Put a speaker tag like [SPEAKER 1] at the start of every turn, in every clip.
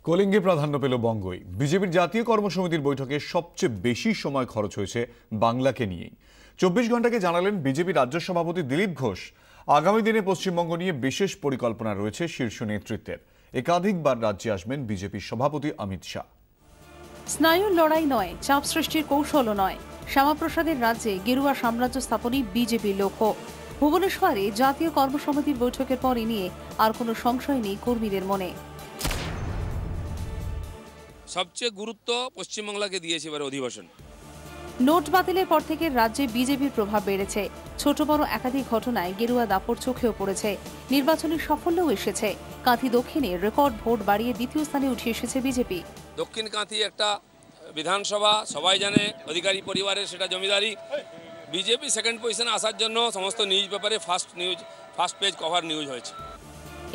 [SPEAKER 1] কলিঙ্গে প্রাধান্য পেল বঙ্গই। বিজেপির জাতীয় কর্মসমিতির বৈঠকে সবচেয়ে বেশি সময় খরচ হয়েছে বাংলাকে নিয়েই। 24 ঘন্টাকে জানালেন বিজেপি রাজ্য সভাপতি দিলীপ ঘোষ। আগামী দিনে পশ্চিমবঙ্গ নিয়ে বিশেষ পরিকল্পনা রয়েছে শীর্ষ নেতৃত্বের। একাধিকবার রাজ্যে আসবেন বিজেপির সভাপতি অমিত শাহ।
[SPEAKER 2] স্নায়ুর লড়াই নয়, চাপ সৃষ্টির কৌশলও নয়, শ্যামাপ্রসাদের রাজ্যে গেরুয়া সাম্রাজ্য স্থাপনই বিজেপির লক্ষ্য। ভুবনেশ্বরে জাতীয় কর্মসমিতির বৈঠকের পর এ নিয়ে আর কোনো সংশয় নেই কর্মীদের মনে।
[SPEAKER 3] সবচেয়ে গুরুত্ব পশ্চিমবাংলাকে দিয়েছে এবার অধিবেশন।
[SPEAKER 2] নোট বাতিলের পর থেকে রাজ্যে বিজেপির প্রভাব বেড়েছে। ছোট বড় একাধিক ঘটনায় গেরুয়া দাপট চোখেও পড়েছে। নির্বাচনী সাফল্যও এসেছে। কাঁথি দক্ষিণে রেকর্ড ভোট বাড়িয়ে দ্বিতীয় স্থানে উঠে এসেছে বিজেপি।
[SPEAKER 3] দক্ষিণ কাঁথি একটা বিধানসভা, সবাই জানে, অধিকারী পরিবারের সেটা জমিদারি। বিজেপি সেকেন্ড পজিশনে আসার জন্য সমস্ত নিউজ পেপারে ফার্স্ট পেজ কভার নিউজ হয়েছে।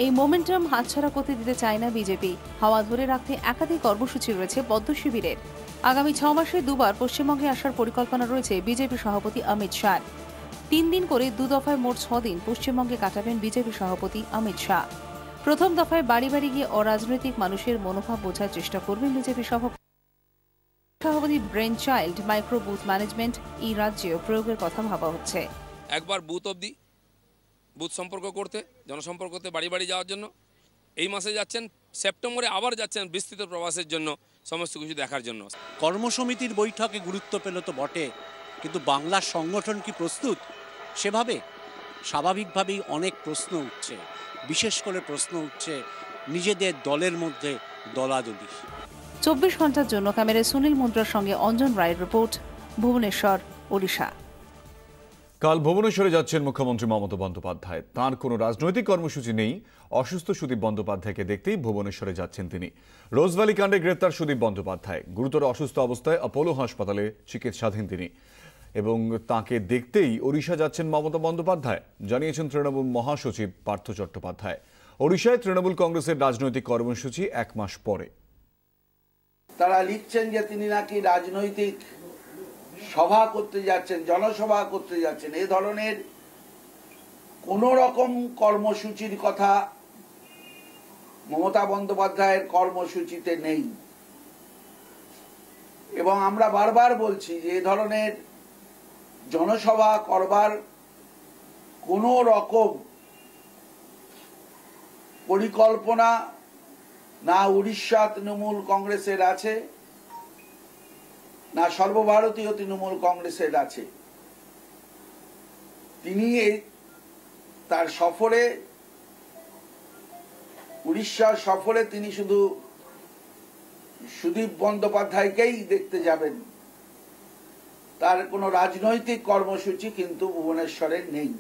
[SPEAKER 2] এই মোমেন্টাম হাতছাড়া করতে দিতে চায় না বিজেপি। হাওয়া ধরে রাখতে একাধিক কর্মসূচি রয়েছে বদ্ধ শিবিরের। আগামী 6 মাসে দুবার পশ্চিমবঙ্গে আসার পরিকল্পনা রয়েছে বিজেপি সভাপতি অমিত শাহ। 3 দিন করে 2 দফায় মোট 6 দিন পশ্চিমবঙ্গে কাটাবেন বিজেপি সভাপতি অমিত শাহ। প্রথম দফায় বাড়ি বাড়ি গিয়ে অরাজনৈতিক মানুষের মনোভাব বোঝার চেষ্টা করবেন বিজেপি সভাপতি। Brain child micro booth management এই রাজ্যেও প্রয়োগের কথা ভাবা হচ্ছে।
[SPEAKER 3] একবার বুথ অবধি বুথ সম্পর্ক করতে, জনসম্পর্ক করতে, বাড়ি বাড়ি যাওয়ার জন্য এই মাসে যাচ্ছেন। সেপ্টেম্বরে আবার যাচ্ছেন বিস্তৃত প্রবাসের জন্য, সমস্ত কিছু দেখার জন্য।
[SPEAKER 4] কর্মসমিতির বৈঠকে গুরুত্ব পেল তো বটে, কিন্তু বাংলার সংগঠন কি প্রস্তুত? সেভাবে স্বাভাবিকভাবেই অনেক প্রশ্ন উঠছে। বিশেষ করে প্রশ্ন উঠছে নিজেদের দলের মধ্যে দলাদলি।
[SPEAKER 2] 24 ঘন্টার জন্য ক্যামেরায় সুনীল মুদ্রার সঙ্গে অঞ্জন রায়ের রিপোর্ট, ভুবনেশ্বর, ওড়িশা।
[SPEAKER 1] কাল ভুবনেশ্বরে যাচ্ছেন মুখ্যমন্ত্রী মমতা বন্দ্যোপাধ্যায়। তাঁর কোনো রাজনৈতিক কর্মসূচি নেই। অসুস্থ সুদীপ বন্দ্যোপাধ্যায়কে দেখতেই ভুবনেশ্বরে যাচ্ছেন তিনি। রোজভ্যালি কাণ্ডে গ্রেপ্তার সুদীপ বন্দ্যোপাধ্যায় গুরুতর অসুস্থ অবস্থায় অ্যাপোলো হাসপাতালে চিকিৎসাধীন তিনি, এবং তাঁকে দেখতেই ওড়িশা যাচ্ছেন মমতা বন্দ্যোপাধ্যায়, জানিয়েছেন তৃণমূল মহাসচিব পার্থ চট্টোপাধ্যায়। ওড়িশায় তৃণমূল কংগ্রেসের রাজনৈতিক কর্মসূচি 1 মাস পরে।
[SPEAKER 5] তারা লিখছেন যে তিনি নাকি রাজনৈতিক সভা করতে যাচ্ছেন, জনসভা করতে যাচ্ছেন। এই ধরনের কোন রকম কর্মসূচির কথা মমতা বন্দ্যোপাধ্যায়ের কর্মসূচিতে নেই। এবং আমরা বারবার বলছি যে এই ধরনের জনসভা করবার কোন রকম পরিকল্পনা না উড়িষ্যা তৃণমূল কংগ্রেসের আছে, না সর্বভারতীয় তৃণমূল কংগ্রেসের আছে। তিনি তার সফরে, উড়িষ্যার সফরে তিনি শুধু সুদীপ বন্দ্যোপাধ্যায়কেই দেখতে যাবেন। তার কোনো রাজনৈতিক কর্মসূচি কিন্তু ভুবনেশ্বরে নেই।